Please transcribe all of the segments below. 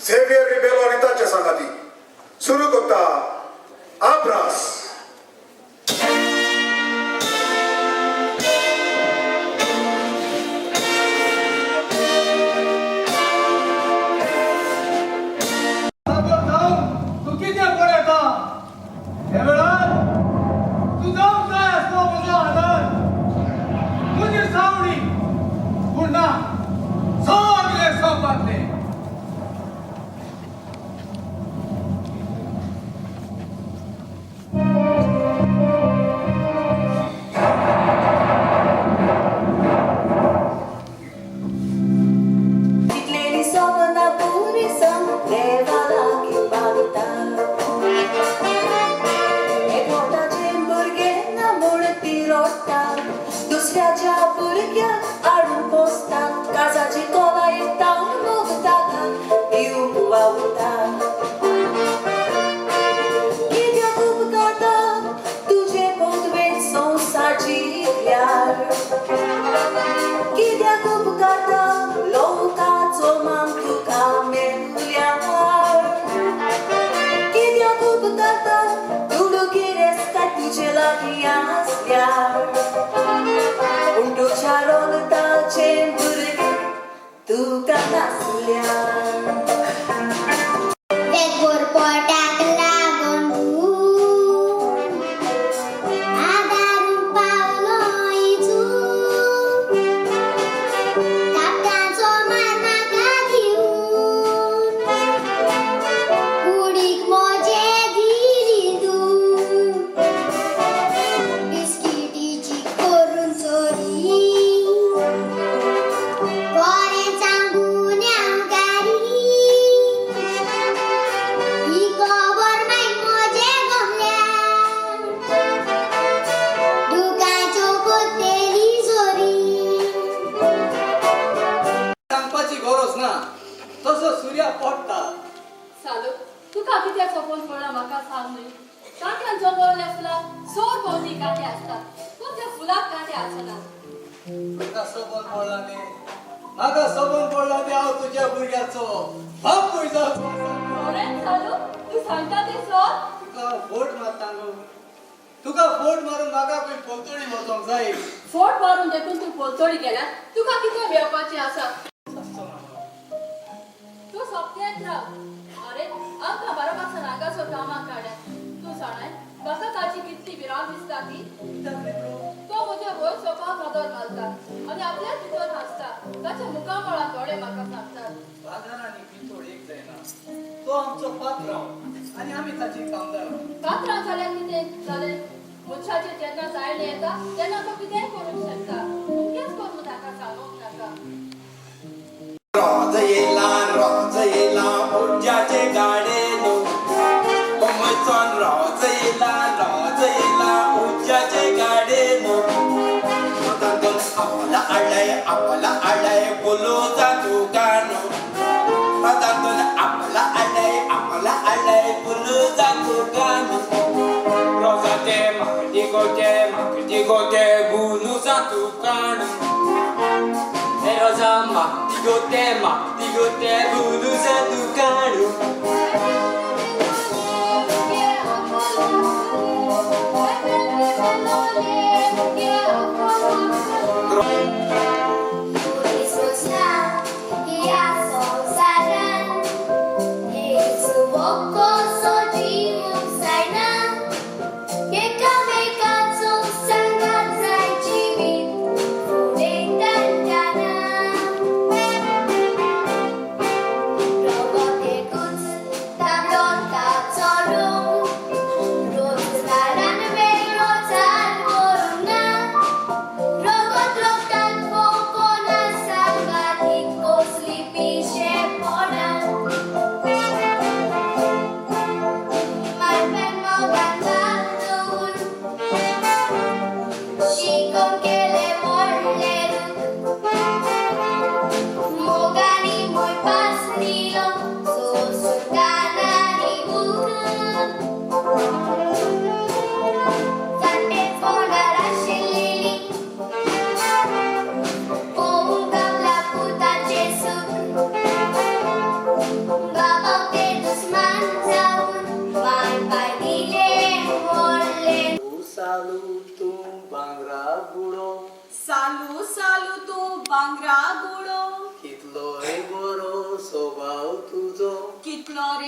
Xavier Ribelo आणि ताच्या सांगाती सुरू करता आब्रास. फोट मारून देखून तू पोलतोडी गेला तुका किती वेवपाची आसा तू सोपत्यात राव. अरे आमका बरोबर नागाचो कामाक काढ्या तू सांगाय कसा ताची कितली विराम दिसता ती तो म्हज्या वयर सोफा मदर घालता आनी आपल्या भितर हासता ताच्या मुखामळा थोडे म्हाका सांगतात. बाजार आनी भितर एक जायना तो आमचो पात्रांव आनी आमी ताची कामदार. पात्रांव जाल्यार कितें जालें मुछाचे जेन्ना जायले येता तेन्ना तो कितेंय करूंक शकता. तुमकेच करून ताका सांगूंक नाका. रोज येला उर्जाचे गाडे नो कोमळचोन रोज येला उर्जाचे गाडे नो आपला आडय बोलो जातो गाणो आपला आडय बोलो जातो गाणो रोजाचे मागटी गोटे गुनु जातो गाणो rosa ma digote bulu satu kanu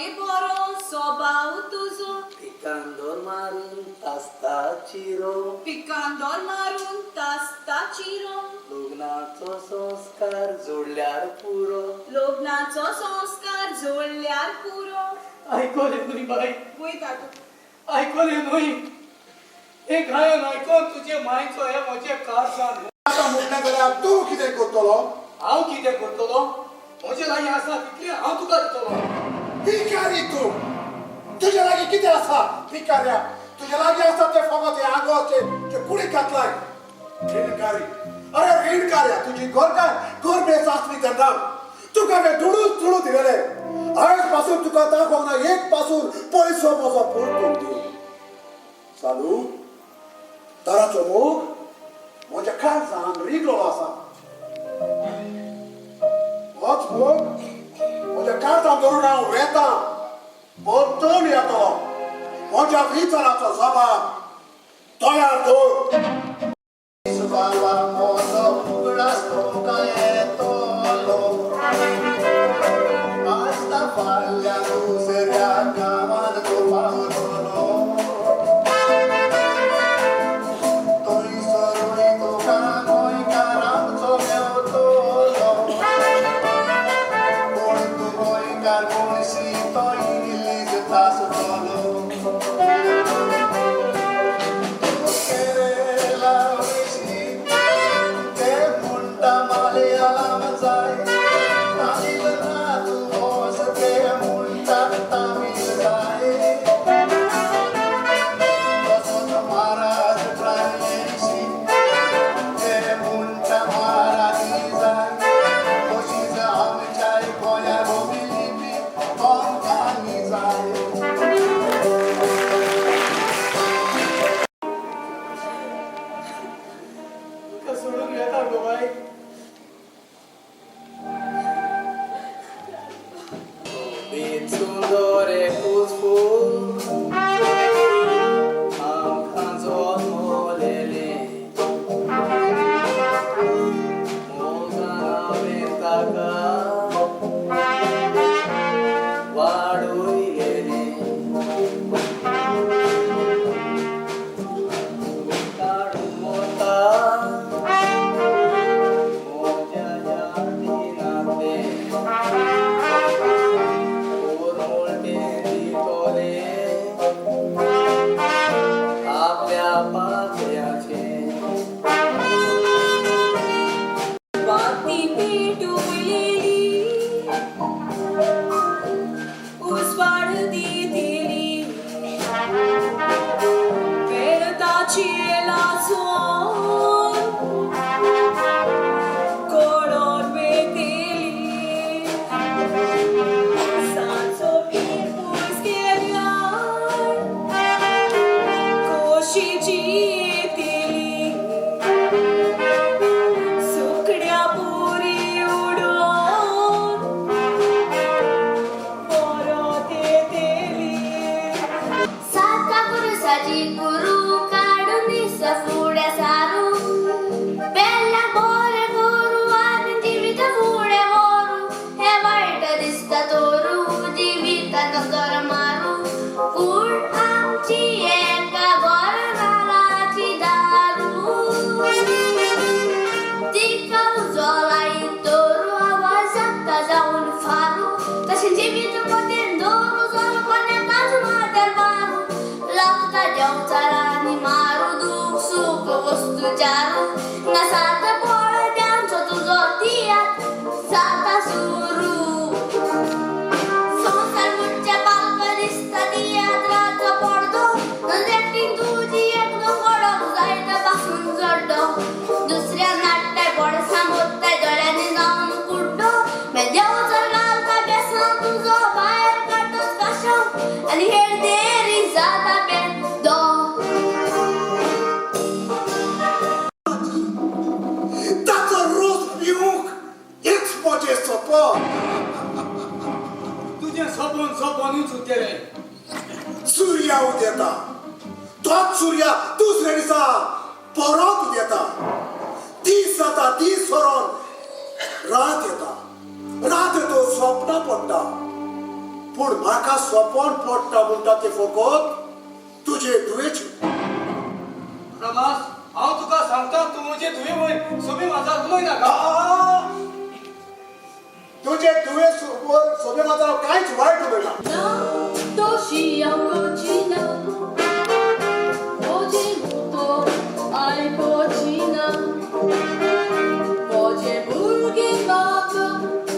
रे बरो स्वभाव तुझो पिकांदोर मारून तास्ता चिरो पिकांदोर मारून तास्ता चिरो लग्नाचो संस्कार जोडल्यार पुरो लग्नाचो संस्कार जोडल्यार पुरो ऐकले न्हय बाई वयता तूं ऐकले न्हय हे गायन ऐकून तुझे मायचो हे म्हजे कारसान आता म्हणलें जाल्यार तूं कितें करतलो हांव कितें करतलो म्हजे लागीं आसा तितलें हांव तुका दितलो भिकारी तूं तुझ्या लागीं कितें आसा भिकाऱ्या तुझ्या लागीं आसा तें फकत हे आगोचे कुडीक घातलाय ऋणकारी अरे ऋणकार्या तुझी घर बेस आसली तेन्ना तुका हांवें धुडू दिलेले आयज पासून तुका दाखोवंक ना एक पासून पयसो म्हजो परतून दिवं चालू ताराचो मोग म्हज्या काळजान रिगलोलो आसा होच मोग म्हज्या काळजान धरून हांव वेतां परतून येतलो म्हज्या विचाराचो जबाब तयार दवर बाबा मोठो उगडास तुका येतलो आस्ता फाल्या दुसऱ्या गांवांत तो पावतलो थंयसरूय तुका गोंयकारांचो मेवतलो कोण तूं गोंयकार कोणशी तो इंग्लीश तासतलो सूर्या उदेता तोच सूर्या दुसऱ्या दिसा परत उदेता दीस जाता दीस सरोन रात येता रात येतो स्वप्न पडटा पूण म्हाका सोपोन पडटा म्हणटा ते फकत तुजे दुयेचे. प्रभास हांव तुका सांगता तूं म्हजे धुवे वय सोबी माझा उलोय नाका. तुजे दुये सोबे मात्र कांयच वायट उलयना. Toshi Alcochina, Oje Muto Alcochina, Oje Burgi Maka,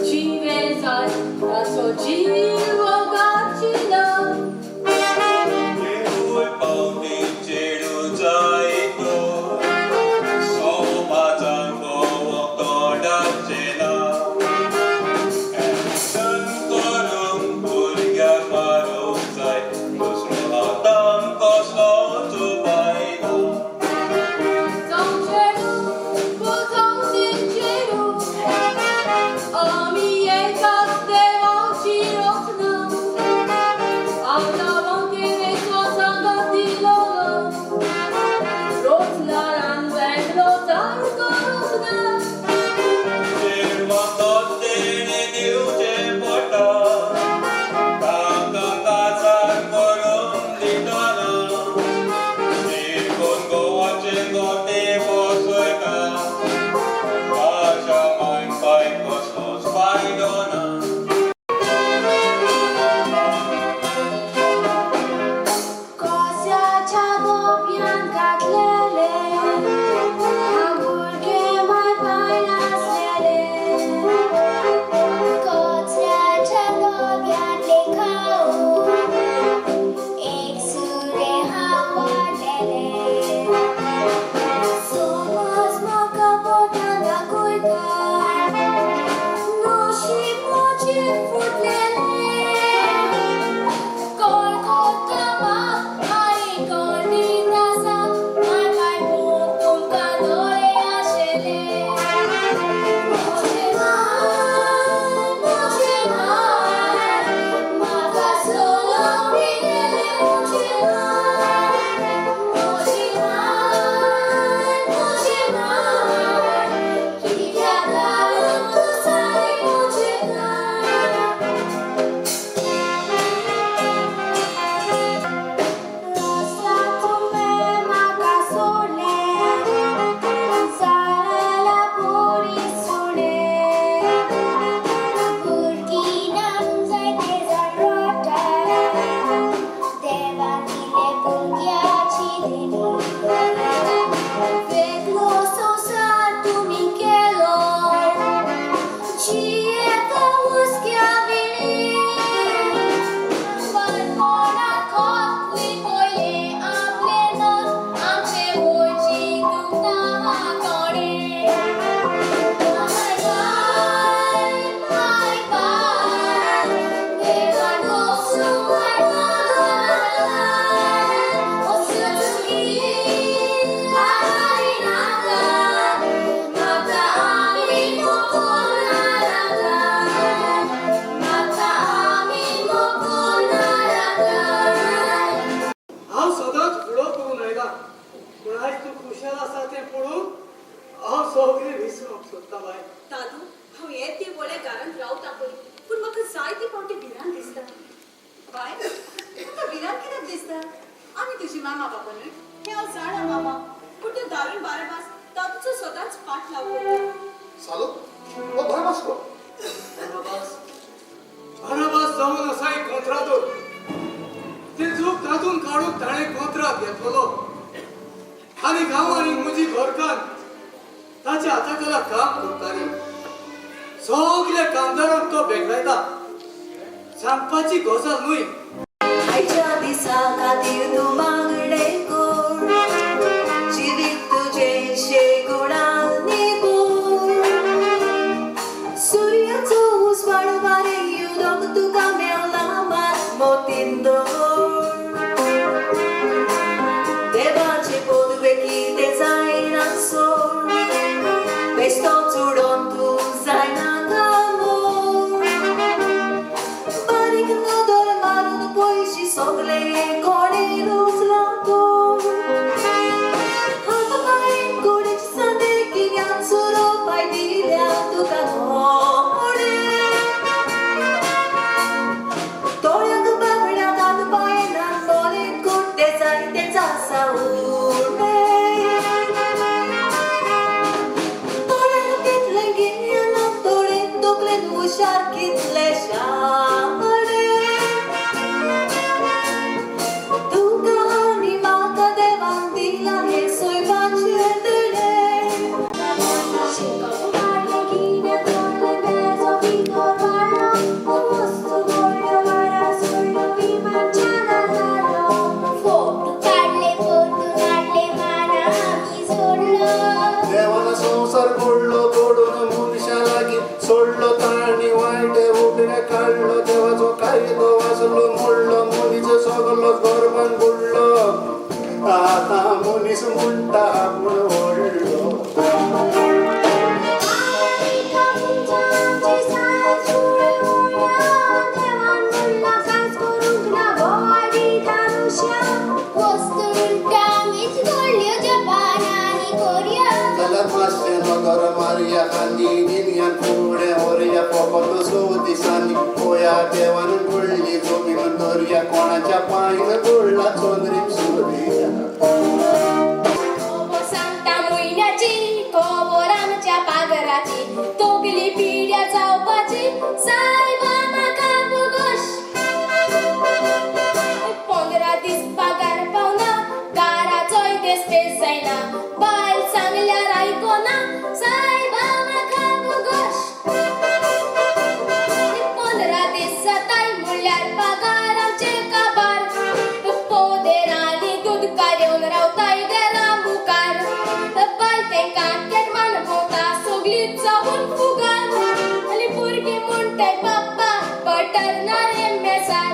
Chivezai, Taso Chiwa Gachina. Ui pauti cheru jaito, so mazan go to dachena. Santorum purga marozai, kusro adam koslo tu baina. Zaucheru, Bozau Dincheru, Ami Ekas Deva Chirotna, Alta Vankere Sosanga Rotnaran Venglotar Korutna. Sirvatotte ne diuche pota, kaka kazan korum ditana. Sirkon go achengo te posueka, kasha main pai koslos paidona. Kosia chabo bianca tlele, hamburge mai painas lele. Kosia chabo bianca khau, ek sure hawa lele. Somos moka botana kuita, no shi mochi futlele. Kolkotama, ai koninasa, mai mai putum kadore ashele. Moche mai, maka solo pinele moche mai. Moche mai, kityada utusai moche mai. Rosa come macasole, sarala puri sule. Burkina zai desarrota, devatile burgiaci deni. Veclo sosa tu Michelo, cieta uschiavili. Balcona copui boile amplenor, amce voci ducta core. Mai pai, deva nosu mai pai. Osuzuki, arinata, mata amin mokonarata. Mata amin mokonarata. हांव सदांच फुडो करून आयला पूण आयज तूं खुशाल आसा तें पळोवन हांव सगळें विसरूंक सोदता बाय. दादू, हांव येते वळे घरांत रावता पळय, पूण म्हाका जायते फावटी भिरांत दिसता. बाय, तुका भिरांत कित्याक दिसता? आमी तुजी मामा बाबा न्हय? हें हांव जाणा मामा, पूण तें दारून बाराबास दादूचो सदांच पाठ लावता. सालो हो बरो बसलो. बाराबास जावन आसा एक कोंत्रादोर. तें चूक तातूंत काडूंक ताणें कोंत्रात घेतलो आनी गांवांनी म्हजी घरकान्न ताच्या हाताखाला काम करताली. सगल्या कामदारांक तो भेटलायता. सांगपाची गजाल न्हय. आयच्या दिसा खातीर तूं मागणे कोण, जिवीत तुजें शेगुणांनी भोर. सूर्याचो उजवाड वारे येवंक तुका मेवला मात मोतीन दोर. देवाचे पोदवे कितें जायना सोड, बेश्तो चुडोन तूं जायना कामोर. बारीक नदर मारून पयशी सगळे कोणे रुजला कोण. हात पांय गोडेची सांदे किऱ्यांचो रोपाय दिल्या तुका कोणे. कायदो वाचलो मोडलो मुलीचं सगळं घर पण बुडलं आता मुलीस म्हणता आपण ओढलो Maria Kandi Indian food Oria Popoto so disani Oya Devan Gulli Zomi Mandoria Kona Japain Gulla Sondrim Suriya सांगता मोयनाची कोबोरामच्या पागराची तोगली पिढ्या चावपाची सायबा माका बोगोश 15 दीस पगार पावना काराचोय देस पेस जायना बायल सांगल्या रायकोना सायबा माका बोगोश 15 दीस जाताय म्हणल्यार पगार आमचे काबार पोदेर आनी दूध काडून रावताय देरा मुखार बायल तेंका केटमान भोंवता सगळीं जावून फुगार आनी भुरगीं म्हणटाय बाप्पा बटर नारे मेसार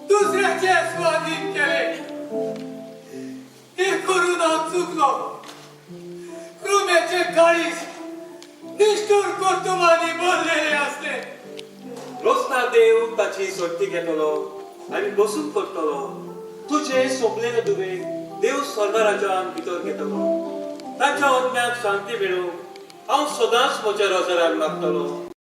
दुसऱ्याचे स्वाधीन केले ते करून हांव चुकलो कृमेचे काळीज निष्ठुर कुटुंबांनी भरलेले असते रोस्ता देव ताची सोडती घेतलो आनी बसून करतलो तुझे सोपलेले दुबे देव स्वर्गराज्यान भितर घेतलो ताच्या आत्म्याक शांती मेळूंक हांव सदांच म्हज्या रोजराक लागतलो